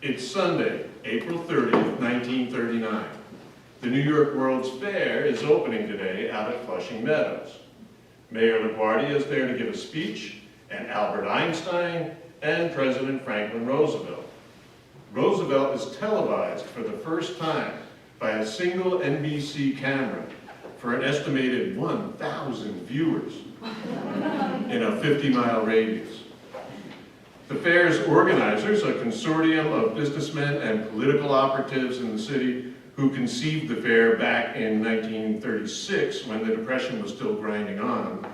It's Sunday, April 30th, 1939. The New York World's Fair is opening today out at Flushing Meadows. Mayor LaGuardia is there to give a speech, and Albert Einstein, and President Franklin Roosevelt. Roosevelt is televised for the first time by a single NBC camera for an estimated 1,000 viewers in a 50-mile radius. The fair's organizers, a consortium of businessmen and political operatives in the city who conceived the fair back in 1936 when the Depression was still grinding on,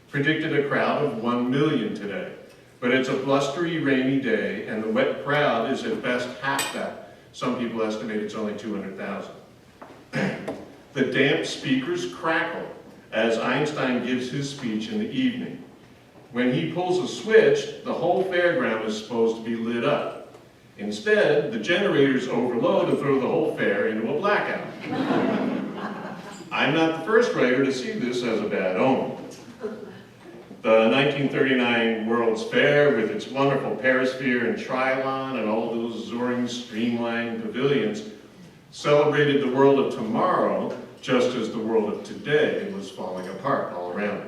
predicted a crowd of 1 million today. But it's a blustery, rainy day, and the wet crowd is at best half that. Some people estimate it's only 200,000. The damp speakers crackle as Einstein gives his speech in the evening. When he pulls a switch, the whole fairground is supposed to be lit up. Instead, the generators overload and throw the whole fair into a blackout. I'm not the first writer to see this as a bad omen. The 1939 World's Fair, with its wonderful perisphere and trilon and all those soaring streamlined pavilions, celebrated the world of tomorrow just as the world of today was falling apart all around it.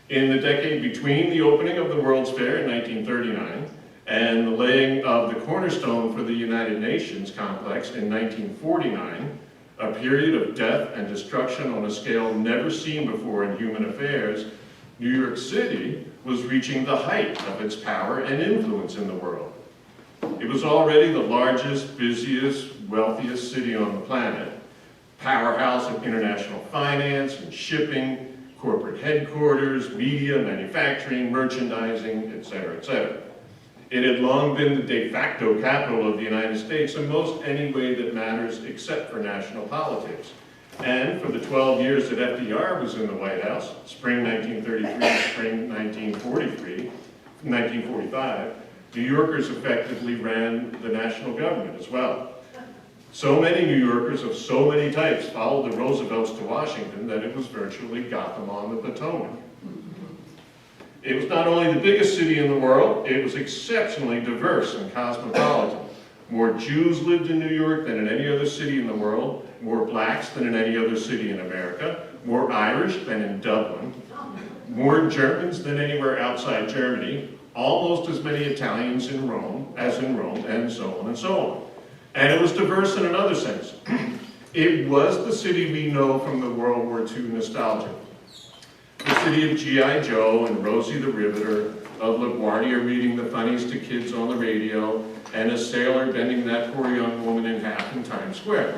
In the decade between the opening of the World's Fair in 1939 and the laying of the cornerstone for the United Nations complex in 1949, a period of death and destruction on a scale never seen before in human affairs, New York City was reaching the height of its power and influence in the world. It was already the largest, busiest, wealthiest city on the planet, powerhouse of international finance and shipping, corporate headquarters, media, manufacturing, merchandising, etc., etc. It had long been the de facto capital of the United States in most any way that matters except for national politics. And for the 12 years that FDR was in the White House, spring 1933, spring 1945, New Yorkers effectively ran the national government as well. So many New Yorkers of so many types followed the Roosevelts to Washington that it was virtually Gotham on the Potomac. It was not only the biggest city in the world, it was exceptionally diverse and cosmopolitan. More Jews lived in New York than in any other city in the world, more blacks than in any other city in America, more Irish than in Dublin, more Germans than anywhere outside Germany, almost as many Italians in Rome as in Rome, and so on and so on. And it was diverse in another sense. It was the city we know from the World War II nostalgia. The city of G.I. Joe and Rosie the Riveter, of LaGuardia reading the funnies to kids on the radio, and a sailor bending that poor young woman in half in Times Square.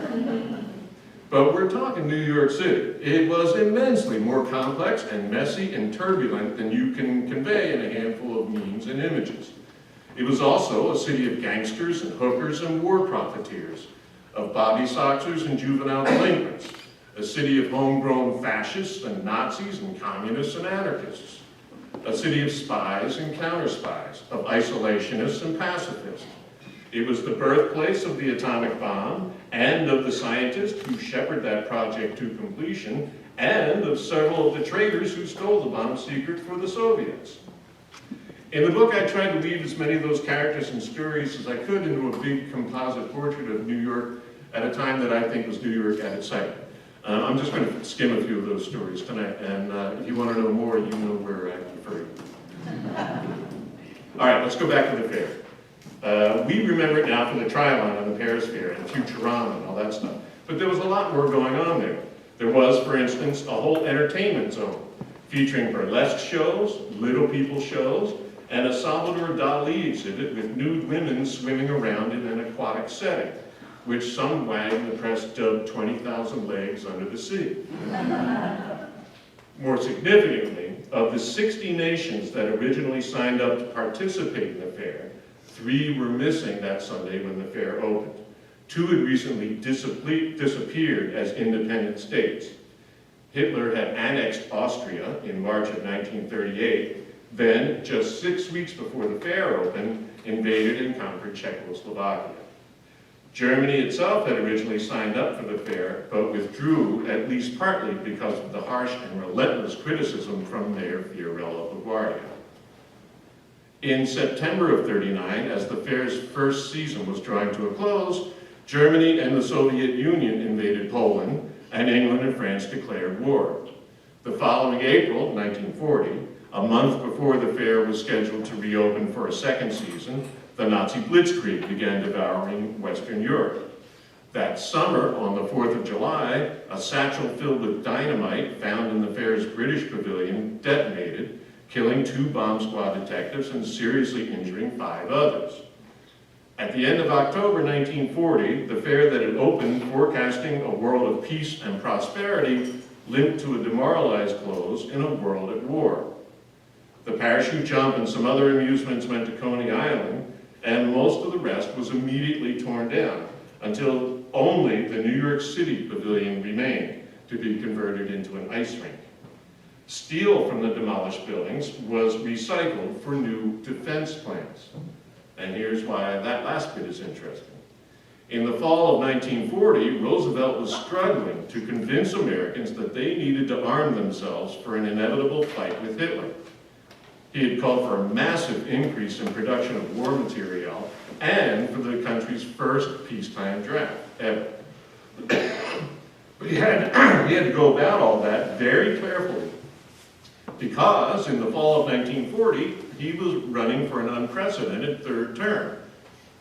But we're talking New York City. It was immensely more complex and messy and turbulent than you can convey in a handful of memes and images. It was also a city of gangsters and hookers and war profiteers, of bobby soxers and juvenile delinquents, a city of homegrown fascists and Nazis and communists and anarchists, a city of spies and counter-spies, of isolationists and pacifists. It was the birthplace of the atomic bomb and of the scientists who shepherded that project to completion, and of several of the traitors who stole the bomb secret for the Soviets. In the book, I tried to weave as many of those characters and stories as I could into a big composite portrait of New York at a time that I think was New York at its height. I'm just going to skim a few of those stories tonight, and if you want to know more, you know where I refer you. All right, let's go back to the fair. We remember it now from the Trilon and the Perisphere and Futurama and all that stuff. But there was a lot more going on there. There was, for instance, a whole entertainment zone featuring burlesque shows, little people shows, and a Salvador Dali exhibit with nude women swimming around in an aquatic setting, which some wag in the press dubbed 20,000 legs under the sea. More significantly, of the 60 nations that originally signed up to participate in the fair, 3 were missing that Sunday when the fair opened. 2 had recently disappeared as independent states. Hitler had annexed Austria in March of 1938, then, just 6 weeks before the fair opened, invaded and conquered Czechoslovakia. Germany itself had originally signed up for the fair, but withdrew, at least partly because of the harsh and relentless criticism from Mayor Fiorello LaGuardia. In September of '39, as the fair's first season was drawing to a close, Germany and the Soviet Union invaded Poland, and England and France declared war. The following April, 1940, a month before the fair was scheduled to reopen for a second season, the Nazi blitzkrieg began devouring Western Europe. That summer, on the 4th of July, a satchel filled with dynamite found in the fair's British pavilion detonated, killing 2 bomb squad detectives and seriously injuring 5 others. At the end of October 1940, the fair that had opened forecasting a world of peace and prosperity limped to a demoralized close in a world at war. The parachute jump and some other amusements went to Coney Island, and most of the rest was immediately torn down, until only the New York City pavilion remained to be converted into an ice rink. Steel from the demolished buildings was recycled for new defense plans. And here's why that last bit is interesting. In the fall of 1940, Roosevelt was struggling to convince Americans that they needed to arm themselves for an inevitable fight with Hitler. He had called for a massive increase in production of war material and for the country's first peacetime draft ever. But he had to go about all that very carefully, because in the fall of 1940, he was running for an unprecedented third term.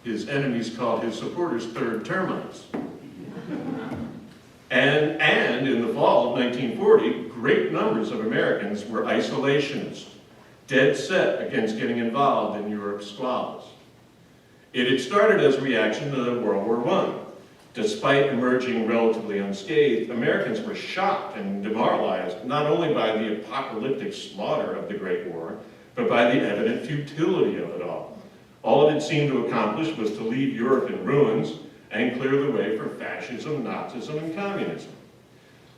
His enemies called his supporters third termites. And in the fall of 1940, great numbers of Americans were isolationists, dead set against getting involved in Europe's squabbles. It had started as a reaction to World War I. Despite emerging relatively unscathed, Americans were shocked and demoralized not only by the apocalyptic slaughter of the Great War, but by the evident futility of it all. All it had seemed to accomplish was to leave Europe in ruins and clear the way for fascism, Nazism, and communism.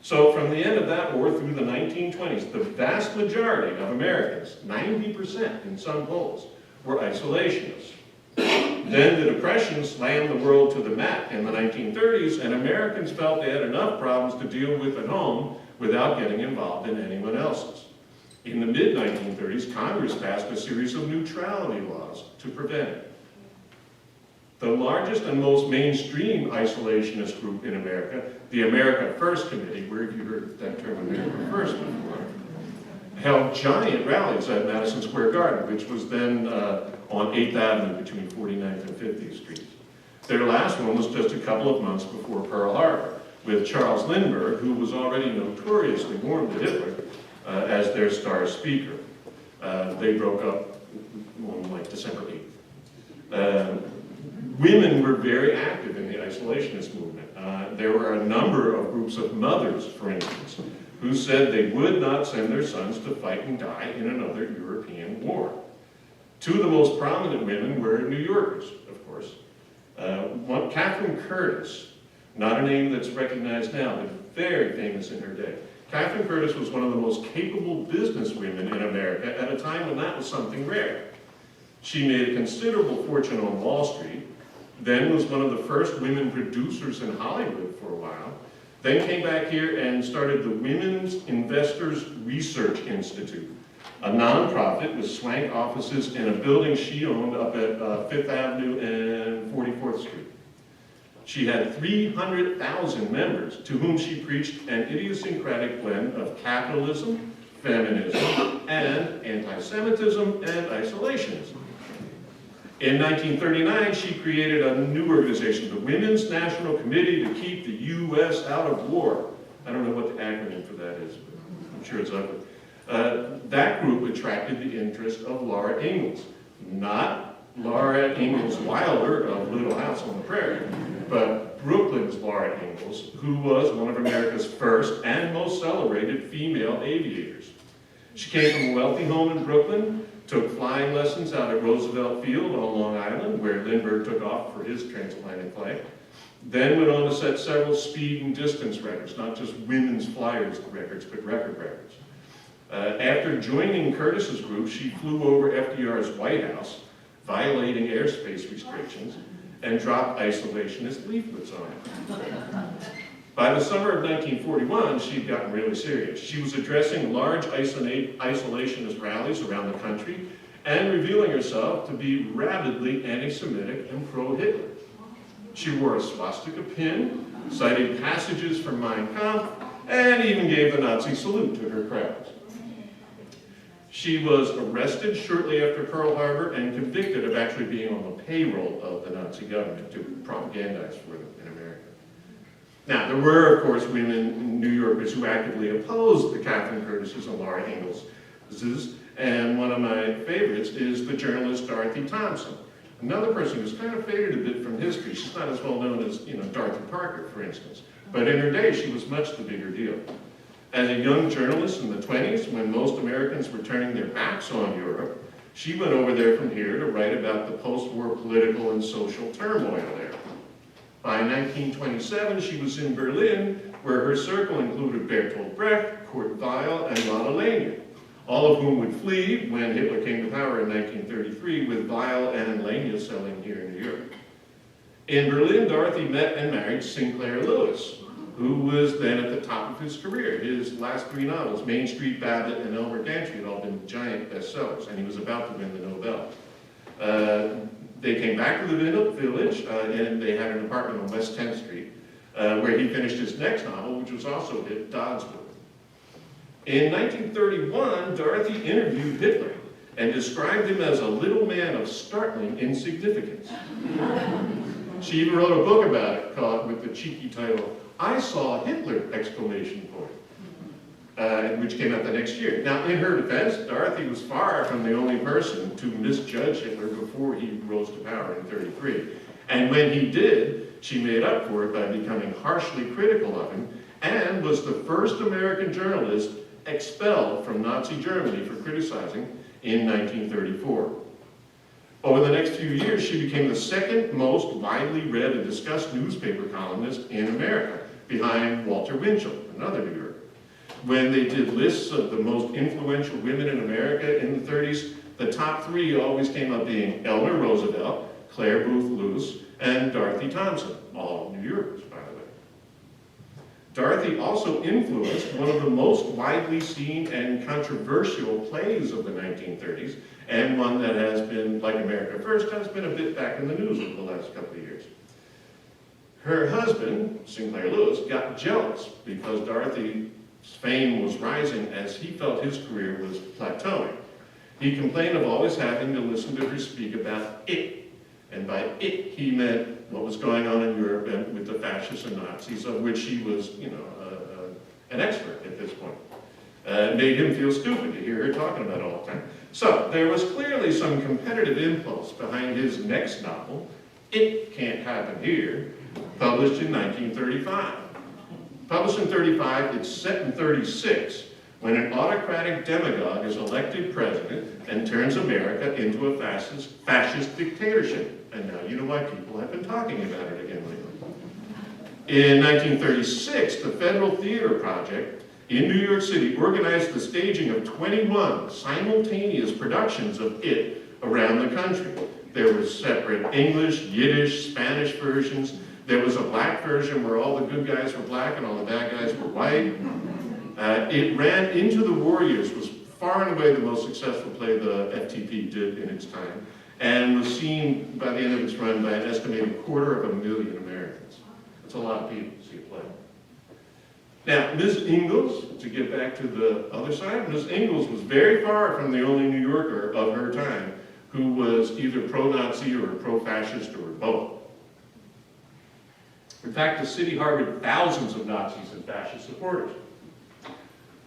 So from the end of that war through the 1920s, the vast majority of Americans, 90% in some polls, were isolationists. Then the Depression slammed the world to the mat in the 1930s, and Americans felt they had enough problems to deal with at home without getting involved in anyone else's. In the mid-1930s, Congress passed a series of neutrality laws to prevent it. The largest and most mainstream isolationist group in America, the America First Committee, where have you heard that term America First before, held giant rallies at Madison Square Garden, which was then on 8th Avenue between 49th and 50th Streets. Their last one was just a couple of months before Pearl Harbor, with Charles Lindbergh, who was already notoriously warm to Hitler, as their star speaker. They broke up on like December 8th. Women were very active in the isolationist movement. There were a number of groups of mothers, for instance, who said they would not send their sons to fight and die in another European war. Two of the most prominent women were New Yorkers, of course. One, Catherine Curtis, not a name that's recognized now, but very famous in her day. Catherine Curtis was one of the most capable businesswomen in America at a time when that was something rare. She made a considerable fortune on Wall Street, then was one of the first women producers in Hollywood for a while, then came back here and started the Women's Investors Research Institute, a nonprofit with swank offices in a building she owned up at 5th Avenue and 44th Street. She had 300,000 members to whom she preached an idiosyncratic blend of capitalism, feminism, and anti-Semitism and isolationism. In 1939, she created a new organization, the Women's National Committee to Keep the U.S. Out of War. I don't know what the acronym for that is, but I'm sure it's ugly. That group attracted the interest of Laura Ingalls, not Laura Ingalls Wilder of Little House on the Prairie, but Brooklyn's Laura Ingalls, who was one of America's first and most celebrated female aviators. She came from a wealthy home in Brooklyn, took flying lessons out at Roosevelt Field on Long Island, where Lindbergh took off for his transatlantic flight, then went on to set several speed and distance records, not just women's flyers records, but record records. After joining Curtis's group, she flew over FDR's White House, violating airspace restrictions, and dropped isolationist leaflets on it. By the summer of 1941, she'd gotten really serious. She was addressing large isolationist rallies around the country and revealing herself to be rabidly anti-Semitic and pro-Hitler. She wore a swastika pin, cited passages from Mein Kampf, and even gave the Nazi salute to her crowds. She was arrested shortly after Pearl Harbor and convicted of actually being on the payroll of the Nazi government to propagandize for them in America. Now, there were, of course, women New Yorkers who actively opposed the Catherine Curtis's and Laura Ingalls', and one of my favorites is the journalist Dorothy Thompson. Another person who's kind of faded a bit from history. She's not as well known as, Dorothy Parker, for instance. But in her day, she was much the bigger deal. As a young journalist in the 20s, when most Americans were turning their backs on Europe, she went over there from here to write about the post-war political and social turmoil there. By 1927, she was in Berlin, where her circle included Bertolt Brecht, Kurt Weill, and Lotte Lenya, all of whom would flee when Hitler came to power in 1933, with Weill and Lenya selling here in New York. In Berlin, Dorothy met and married Sinclair Lewis, who was then at the top of his career. His last three novels, Main Street, Babbitt, and Elmer Gantry, had all been giant bestsellers, and he was about to win the Nobel. They came back to the village, and they had an apartment on West 10th Street, where he finished his next novel, which was also a hit, Dodsworth. In 1931, Dorothy interviewed Hitler and described him as a little man of startling insignificance. She even wrote a book about it with the cheeky title, I Saw Hitler! Which came out the next year. Now, in her defense, Dorothy was far from the only person to misjudge Hitler before he rose to power in 1933. And when he did, she made up for it by becoming harshly critical of him, and was the first American journalist expelled from Nazi Germany for criticizing in 1934. Over the next few years, she became the second most widely read and discussed newspaper columnist in America, behind Walter Winchell, another New Yorker. When they did lists of the most influential women in America in the 30s, the top three always came up being Eleanor Roosevelt, Claire Booth Luce, and Dorothy Thompson, all New Yorkers, by the way. Dorothy also influenced one of the most widely seen and controversial plays of the 1930s, and one that has been, like America First, has been a bit back in the news over the last couple of years. Her husband, Sinclair Lewis, got jealous because Dorothy's fame was rising as he felt his career was plateauing. He complained of always having to listen to her speak about it. And by it, he meant what was going on in Europe and with the fascists and Nazis, of which he was, an expert at this point. It made him feel stupid to hear her talking about it all the time. So there was clearly some competitive impulse behind his next novel, It Can't Happen Here, published in 1935. Published in 1935, it's set in 1936, when an autocratic demagogue is elected president and turns America into a fascist dictatorship. And now you know why people have been talking about it again lately. In 1936, the Federal Theater Project in New York City organized the staging of 21 simultaneous productions of It around the country. There were separate English, Yiddish, Spanish versions. There was a black version where all the good guys were black and all the bad guys were white. It ran into the war years, was far and away the most successful play the FTP did in its time, and was seen by the end of its run by an estimated 250,000 Americans. That's a lot of people to see a play. Now, Ms. Ingalls, to get back to the other side, Ms. Ingalls was very far from the only New Yorker of her time who was either pro-Nazi or pro-fascist or both. In fact, the city harbored thousands of Nazis and fascist supporters.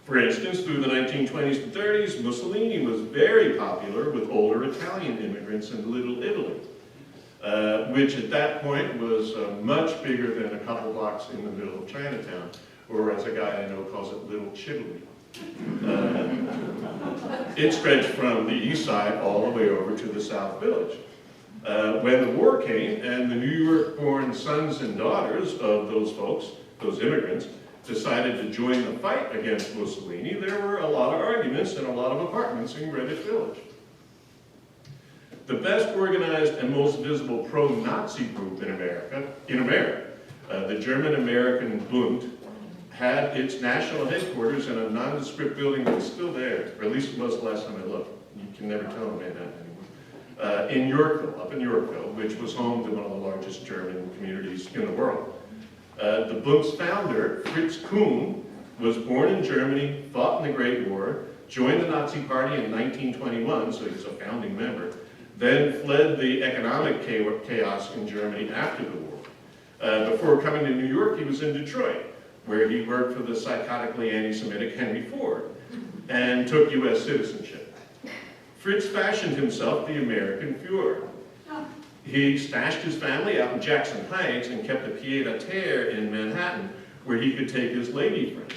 For instance, through the 1920s and 30s, Mussolini was very popular with older Italian immigrants in Little Italy, which at that point was much bigger than a couple blocks in the middle of Chinatown, or as a guy I know calls it, Little Chitaly. It stretched from the east side all the way over to the South Village. When the war came and the New York-born sons and daughters of those folks, those immigrants, decided to join the fight against Mussolini, there were a lot of arguments and a lot of apartments in Greenwich Village. The best organized and most visible pro-Nazi group in America, the German-American Bund, had its national headquarters in a nondescript building that's still there, or at least it was the last time I looked. You can never tell in Manhattan anymore. In Yorkville, up in Yorkville, which was home to one of the largest German communities in the world. The Bund's founder, Fritz Kuhn, was born in Germany, fought in the Great War, joined the Nazi Party in 1921, so he's a founding member, then fled the economic chaos in Germany after the war. Before coming to New York, he was in Detroit, where he worked for the psychotically anti-Semitic Henry Ford, and took U.S. citizenship. Fritz fashioned himself the American Führer. He stashed his family out in Jackson Heights and kept a pied-à-terre in Manhattan, where he could take his lady friends,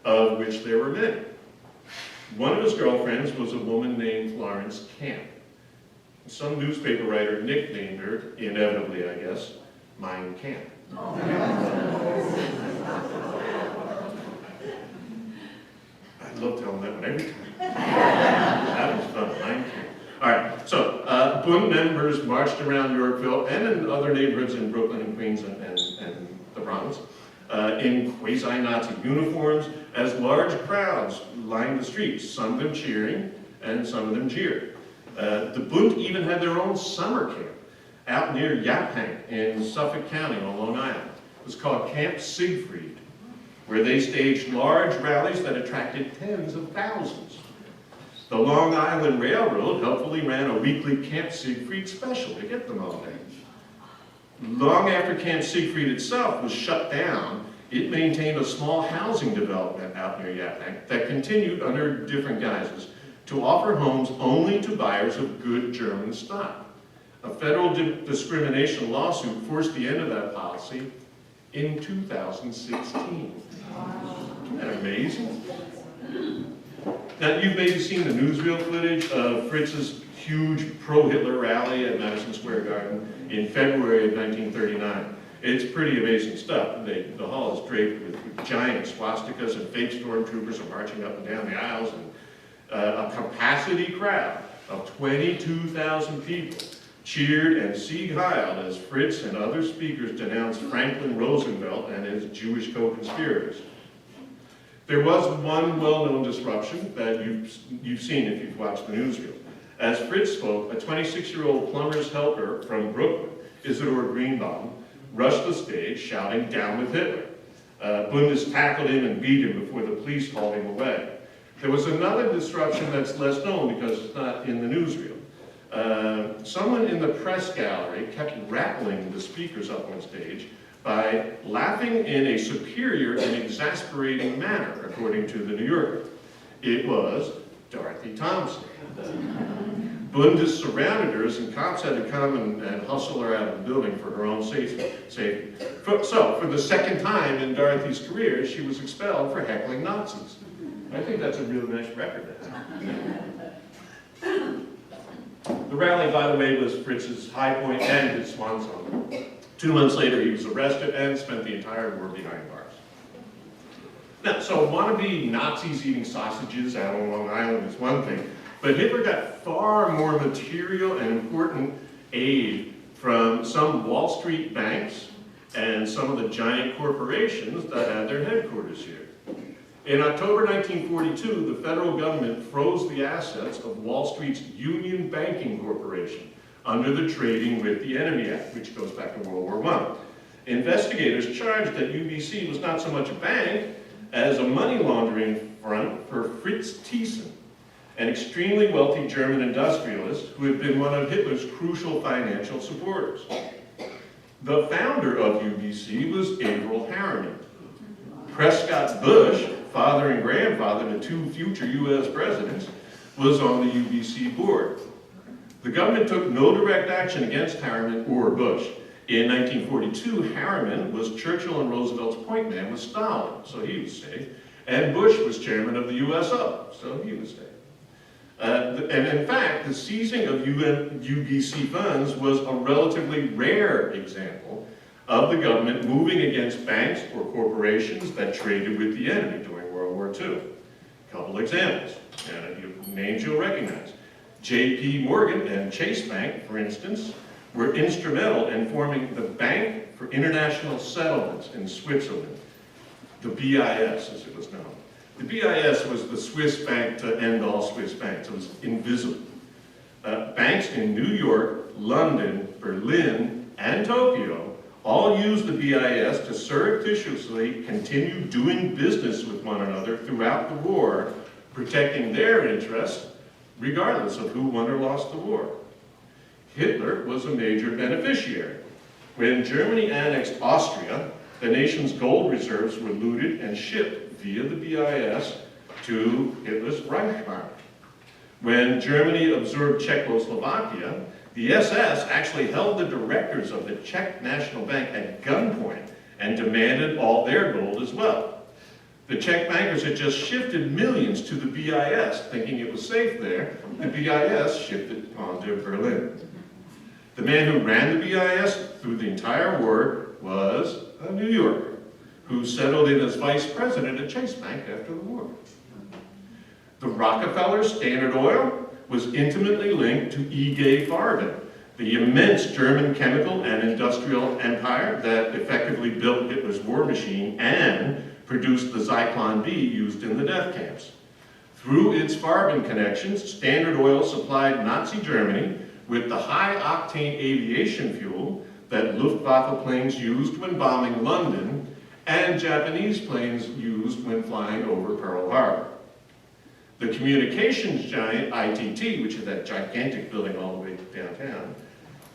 of which there were many. One of his girlfriends was a woman named Florence Camp. Some newspaper writer nicknamed her, inevitably I guess, Mein Camp. I love telling that one every time. That was fun, Mein Camp. All right, so Bund members marched around Yorkville and in other neighborhoods in Brooklyn and Queens and the Bronx in quasi-Nazi uniforms as large crowds lined the streets, some of them cheering and some of them jeered. The Bund even had their own summer camp out near Yaphank in Suffolk County on Long Island. It was called Camp Siegfried, where they staged large rallies that attracted tens of thousands. The Long Island Railroad helpfully ran a weekly Camp Siegfried special to get them all there. Long after Camp Siegfried itself was shut down, it maintained a small housing development out near Yaphank that continued under different guises to offer homes only to buyers of good German stock. A federal discrimination lawsuit forced the end of that policy in 2016. Isn't that amazing? Now, you've maybe seen the newsreel footage of Fritz's huge pro-Hitler rally at Madison Square Garden in February of 1939. It's pretty amazing stuff. The hall is draped with giant swastikas and fake stormtroopers are marching up and down the aisles, and a capacity crowd of 22,000 people cheered and sieg heiled as Fritz and other speakers denounced Franklin Roosevelt and his Jewish co-conspirators. There was one well-known disruption that you've seen if you've watched the newsreel. As Fritz spoke, a 26-year-old plumber's helper from Brooklyn, Isidore Greenbaum, rushed the stage shouting, "Down with Hitler." Bundes tackled him and beat him before the police hauled him away. There was another disruption that's less known because it's not in the newsreel. Someone in the press gallery kept rattling the speakers up on stage by laughing in a superior and exasperating manner, according to the New Yorker. It was Dorothy Thompson. Bundes surrounded her, and cops had to come and hustle her out of the building for her own safety. So, for the second time in Dorothy's career, she was expelled for heckling Nazis. I think that's a real nice record to have. The rally, by the way, was Fritz's high point and his swan song. 2 months later, he was arrested and spent the entire war behind bars. Now, so wannabe Nazis eating sausages out on Long Island is one thing, but Hitler got far more material and important aid from some Wall Street banks and some of the giant corporations that had their headquarters here. In October 1942, the federal government froze the assets of Wall Street's Union Banking Corporation under the Trading with the Enemy Act, which goes back to World War I. Investigators charged that UBC was not so much a bank as a money laundering front for Fritz Thyssen, an extremely wealthy German industrialist who had been one of Hitler's crucial financial supporters. The founder of UBC was Averell Harriman. Prescott Bush, father and grandfather to 2 future U.S. presidents, was on the UBC board. The government took no direct action against Harriman or Bush. In 1942, Harriman was Churchill and Roosevelt's point man with Stalin, so he was safe. And Bush was chairman of the USO, so he was safe. And in fact, the seizing of UBC funds was a relatively rare example of the government moving against banks or corporations that traded with the enemy during World War II. A couple examples, and names you'll recognize. J.P. Morgan and Chase Bank, for instance, were instrumental in forming the Bank for International Settlements in Switzerland. the BIS, as it was known. The BIS was the Swiss bank to end all Swiss banks. It was invisible. Banks in New York, London, Berlin, and Tokyo all used the BIS to surreptitiously continue doing business with one another throughout the war, protecting their interests, regardless of who won or lost the war. Hitler was a major beneficiary. When Germany annexed Austria, the nation's gold reserves were looted and shipped via the BIS to Hitler's Reichsmark. When Germany absorbed Czechoslovakia, the SS actually held the directors of the Czech National Bank at gunpoint and demanded all their gold as well. The Czech bankers had just shifted millions to the BIS, thinking it was safe there. The BIS shifted on to Berlin. The man who ran the BIS through the entire war was a New Yorker who settled in as vice president at Chase Bank after the war. The Rockefeller Standard Oil was intimately linked to E. Farben, the immense German chemical and industrial empire that effectively built Hitler's war machine and produced the Zyklon B used in the death camps. Through its Farben connections, Standard Oil supplied Nazi Germany with the high-octane aviation fuel that Luftwaffe planes used when bombing London and Japanese planes used when flying over Pearl Harbor. The communications giant ITT, which is that gigantic building all the way downtown,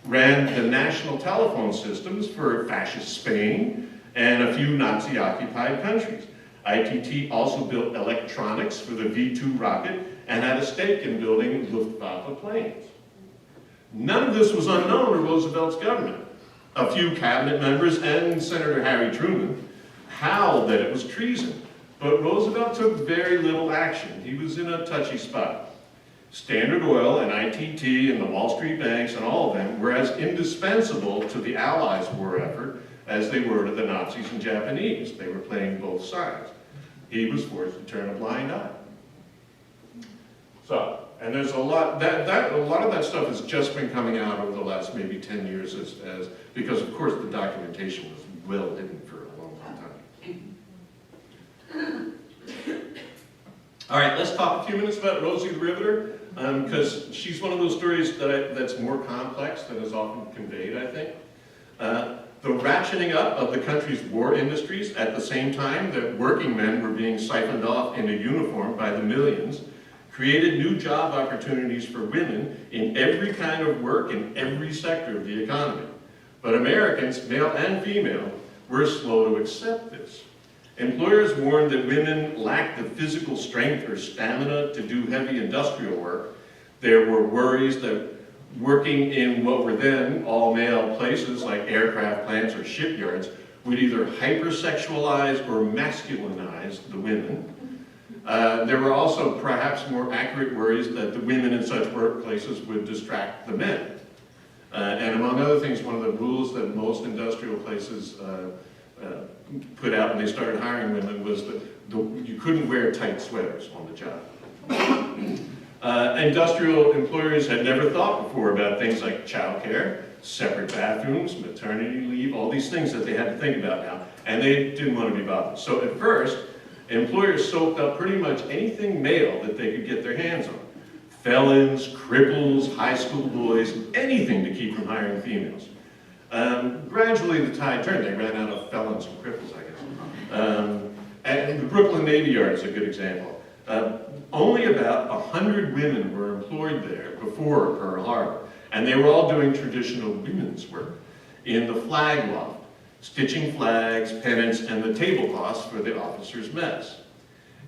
ran the national telephone systems for fascist Spain and a few Nazi-occupied countries. ITT also built electronics for the V-2 rocket and had a stake in building Luftwaffe planes. None of this was unknown to Roosevelt's government. A few cabinet members and Senator Harry Truman howled that it was treason, but Roosevelt took very little action. He was in a touchy spot. Standard Oil and ITT and the Wall Street banks and all of them were as indispensable to the Allies' war effort as they were to the Nazis and Japanese. They were playing both sides. He was forced to turn a blind eye. So, and there's a lot of that stuff has just been coming out over the last maybe 10 years because of course the documentation was well hidden for a long time. All right, let's talk a few minutes about Rosie the Riveter, because she's one of those stories that's more complex than is often conveyed, I think. The ratcheting up of the country's war industries at the same time that working men were being siphoned off into uniform by the millions created new job opportunities for women in every kind of work in every sector of the economy. But Americans, male and female, were slow to accept this. Employers warned that women lacked the physical strength or stamina to do heavy industrial work. There were worries that working in what were then all-male places like aircraft plants or shipyards would either hypersexualize or masculinize the women. There were also perhaps more accurate worries that the women in such workplaces would distract the men. And among other things, one of the rules that most industrial places put out when they started hiring women was that you couldn't wear tight sweaters on the job. Industrial employers had never thought before about things like childcare, separate bathrooms, maternity leave, all these things that they had to think about now, and they didn't want to be bothered. So at first, employers soaked up pretty much anything male that they could get their hands on. Felons, cripples, high school boys, anything to keep from hiring females. Gradually the tide turned. They ran out of felons and cripples, I guess. And the Brooklyn Navy Yard is a good example. Only about 100 women were employed there before Pearl Harbor, and they were all doing traditional women's work in the flag loft, stitching flags, pennants, and the tablecloths for the officers' mess.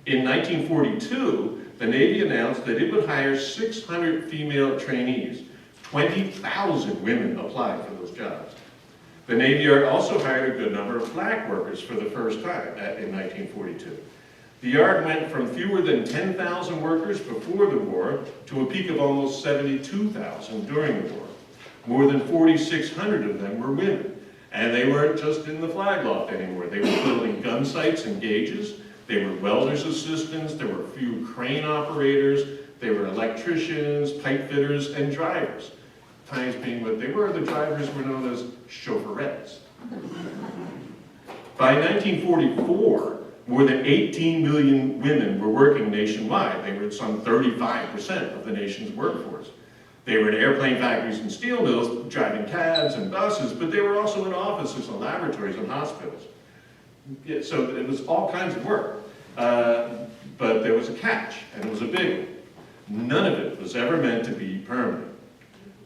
In 1942, the Navy announced that it would hire 600 female trainees. 20,000 women applied for those jobs. The Navy Yard also hired a good number of black workers for the first time in 1942. The Yard went from fewer than 10,000 workers before the war to a peak of almost 72,000 during the war. More than 4,600 of them were women. And they weren't just in the flag loft anymore. They were building gun sights and gauges. They were welders' assistants. There were a few crane operators. They were electricians, pipe fitters, and drivers. Times being what they were, the drivers were known as chaufferettes. By 1944, More than 18 million women were working nationwide. They were some 35% of the nation's workforce. They were in airplane factories and steel mills, driving cabs and buses, but they were also in offices and laboratories and hospitals. Yeah, so it was all kinds of work. But there was a catch, and it was a big one. None of it was ever meant to be permanent.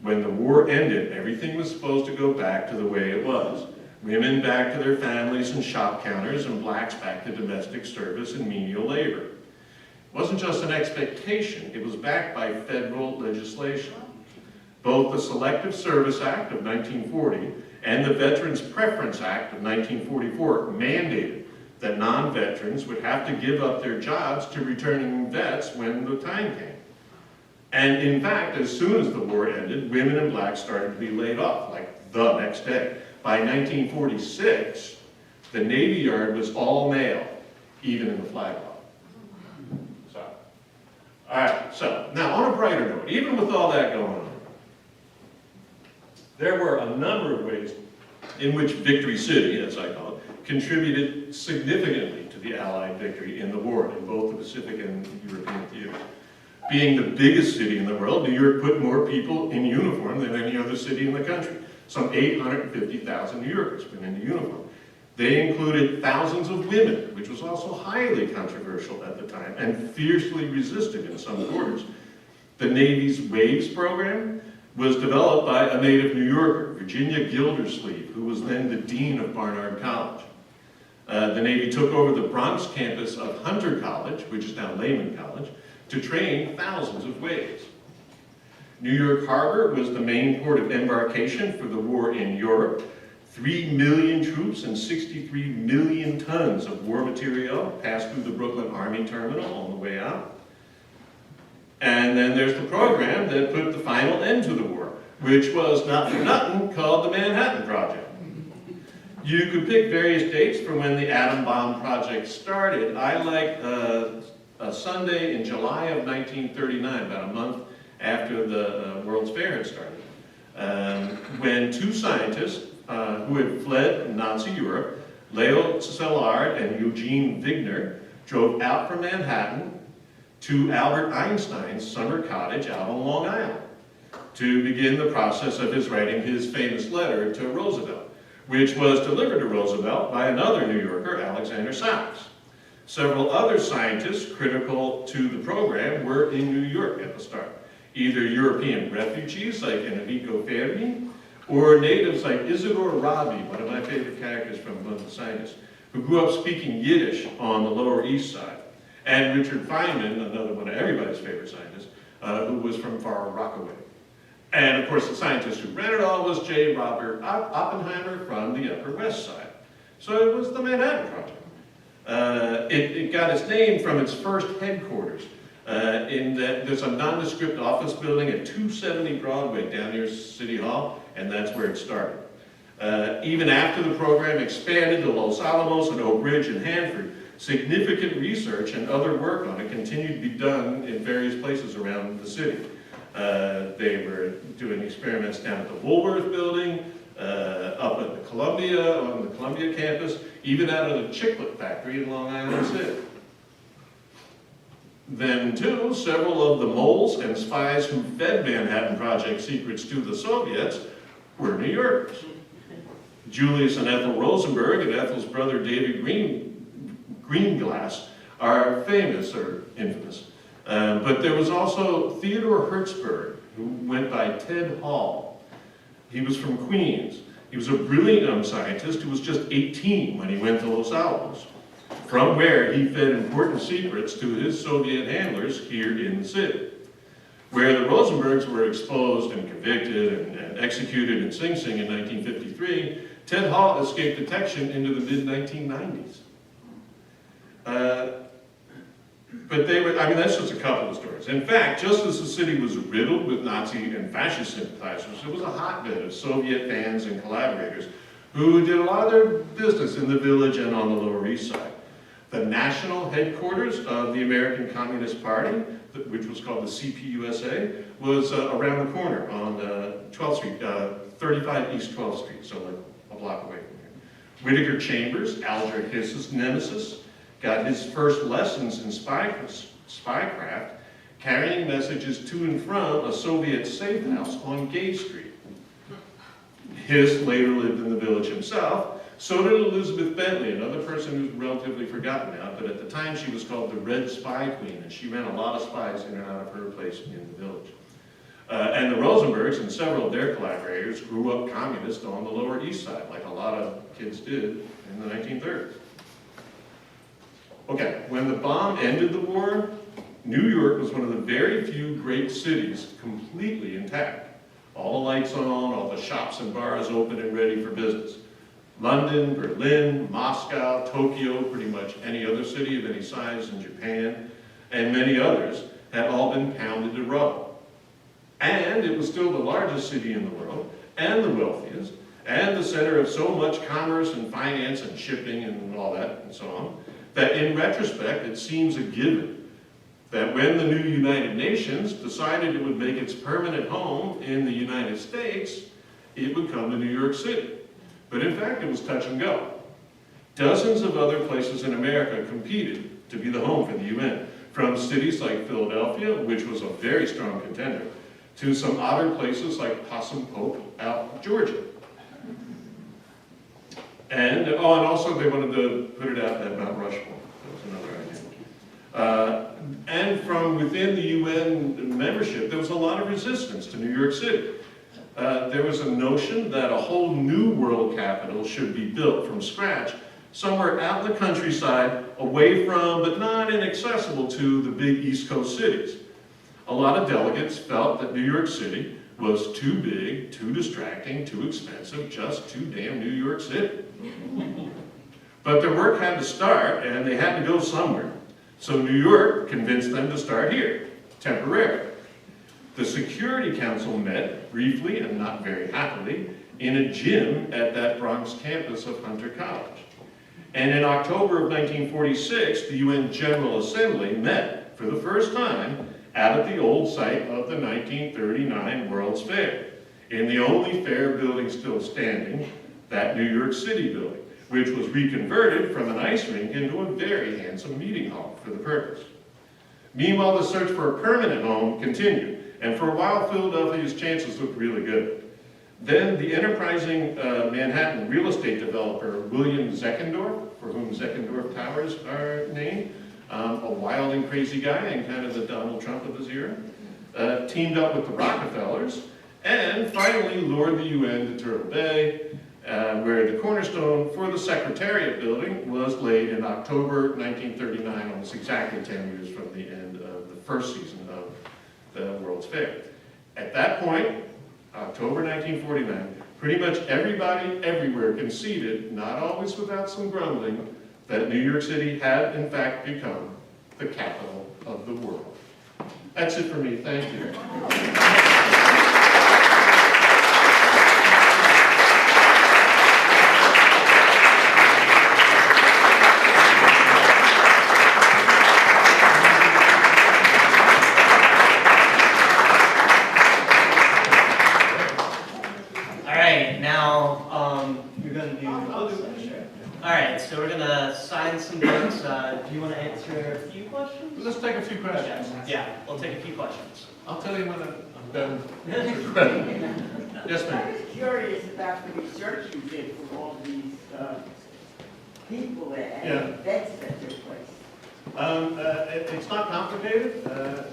When the war ended, everything was supposed to go back to the way it was. Women back to their families and shop counters, and blacks back to domestic service and menial labor. It wasn't just an expectation, it was backed by federal legislation. Both the Selective Service Act of 1940 and the Veterans Preference Act of 1944 mandated that non-veterans would have to give up their jobs to returning vets when the time came. And in fact, as soon as the war ended, women and blacks started to be laid off, like the next day. By 1946, the Navy Yard was all male, even in the flag lot. So, all right, so now on a brighter note, even with all that going on, there were a number of ways in which Victory City, as I call it, contributed significantly to the Allied victory in the war in both the Pacific and European theaters. Being the biggest city in the world, New York put more people in uniform than any other city in the country. Some 850,000 New Yorkers went into uniform. They included thousands of women, which was also highly controversial at the time and fiercely resisted in some quarters. The Navy's WAVES program was developed by a native New Yorker, Virginia Gildersleeve, who was then the dean of Barnard College. The Navy took over the Bronx campus of Hunter College, which is now Lehman College, to train thousands of WAVES. New York Harbor was the main port of embarkation for the war in Europe. 3 million troops and 63 million tons of war material passed through the Brooklyn Army Terminal on the way out. And then there's the program that put the final end to the war, which was not for nothing called the Manhattan Project. You could pick various dates for when the atom bomb project started. I like a Sunday in July of 1939, about a month after the World's Fair had started, when two scientists who had fled Nazi Europe, Leo Szilard and Eugene Wigner, drove out from Manhattan to Albert Einstein's summer cottage out on Long Island to begin the process of his writing his famous letter to Roosevelt, which was delivered to Roosevelt by another New Yorker, Alexander Sachs. Several other scientists critical to the program were in New York at the start, either European refugees like Enrico Fermi, or natives like Isidore Rabi, one of my favorite characters from one of the scientists, who grew up speaking Yiddish on the Lower East Side, and Richard Feynman, another one of everybody's favorite scientists, who was from Far Rockaway. And of course, the scientist who ran it all was J. Robert Oppenheimer from the Upper West Side. So it was the Manhattan Project. It got its name from its first headquarters, in that there's a nondescript office building at 270 Broadway down near City Hall, and that's where it started. Even after the program expanded to Los Alamos and Oak Ridge and Hanford, significant research and other work on it continued to be done in various places around the city. They were doing experiments down at the Woolworth building, up at the Columbia, on the Columbia campus, even out of the Chiclet factory in Long Island City. Then, too, several of the moles and spies who fed Manhattan Project secrets to the Soviets were New Yorkers. Julius and Ethel Rosenberg and Ethel's brother David Greenglass are famous, or infamous. But there was also Theodore Hertzberg, who went by Ted Hall. He was from Queens. He was a brilliant young scientist who was just 18 when he went to Los Alamos, from where he fed important secrets to his Soviet handlers here in the city. Where the Rosenbergs were exposed and convicted and executed in Sing Sing in 1953, Ted Hall escaped detection into the mid-1990s. But they were, that's just a couple of stories. In fact, just as the city was riddled with Nazi and fascist sympathizers, it was a hotbed of Soviet fans and collaborators who did a lot of their business in the village and on the Lower East Side. The national headquarters of the American Communist Party, which was called the CPUSA, was around the corner on 12th Street, 35 East 12th Street, so like a block away from here. Whittaker Chambers, Alger Hiss's nemesis, got his first lessons in spycraft, carrying messages to and from a Soviet safe house on Gay Street. Hiss later lived in the village himself. So did Elizabeth Bentley, another person who's relatively forgotten now, but at the time she was called the Red Spy Queen, and she ran a lot of spies in and out of her place in the village. And the Rosenbergs and several of their collaborators grew up communist on the Lower East Side, like a lot of kids did in the 1930s. Okay, when the bomb ended the war, New York was one of the very few great cities completely intact. All the lights on, all the shops and bars open and ready for business. London, Berlin, Moscow, Tokyo, pretty much any other city of any size in Japan, and many others had all been pounded to rubble. And it was still the largest city in the world, and the wealthiest, and the center of so much commerce and finance and shipping and all that and so on, that in retrospect it seems a given that when the new United Nations decided it would make its permanent home in the United States, it would come to New York City. But in fact, it was touch and go. Dozens of other places in America competed to be the home for the UN, from cities like Philadelphia, which was a very strong contender, to some odder places like Possum Pope out Georgia. And also they wanted to put it out at Mount Rushmore. That was another idea. And from within the UN membership, there was a lot of resistance to New York City. There was a notion that a whole new world capital should be built from scratch, somewhere out in the countryside, away from, but not inaccessible to, the big East Coast cities. A lot of delegates felt that New York City was too big, too distracting, too expensive, just too damn New York City. But their work had to start, and they had to go somewhere. So New York convinced them to start here, temporarily. The Security Council met, briefly and not very happily, in a gym at that Bronx campus of Hunter College. And in October of 1946, the UN General Assembly met for the first time out at the old site of the 1939 World's Fair, in the only fair building still standing, that New York City building, which was reconverted from an ice rink into a very handsome meeting hall for the purpose. Meanwhile, the search for a permanent home continued, and for a while, Philadelphia's chances looked really good. Then the enterprising Manhattan real estate developer, William Zeckendorf, for whom Zeckendorf Towers are named, a wild and crazy guy and kind of the Donald Trump of his era, teamed up with the Rockefellers, and finally lured the UN to Turtle Bay, where the cornerstone for the Secretariat building was laid in October 1939, almost exactly 10 years from the end of the first season of the World's Fair. At that point, October 1949, pretty much everybody everywhere conceded, not always without some grumbling, that New York City had in fact become the capital of the world. That's it for me, thank you. So we're going to sign some books. Do you want to answer a few questions? Let's take a few questions. Okay. Yeah, we'll take a few questions. I'll tell you when I'm done. Yes, ma'am. I was curious about the research you did for all these people and events that took place. It's not complicated.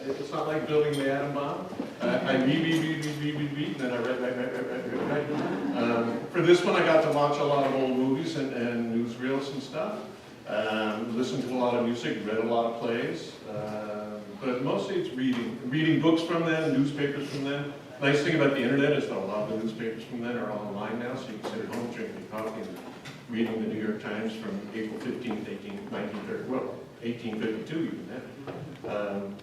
It's not like building the atom bomb. I read, and then I write. For this one, I got to watch a lot of old movies and newsreels and stuff. Listened to a lot of music, read a lot of plays. But mostly it's reading books from them, newspapers from them. Nice thing about the internet is that a lot of the newspapers from then are all online now, so you can sit at home drinking coffee and reading the New York Times from April 15th, 1852 even then.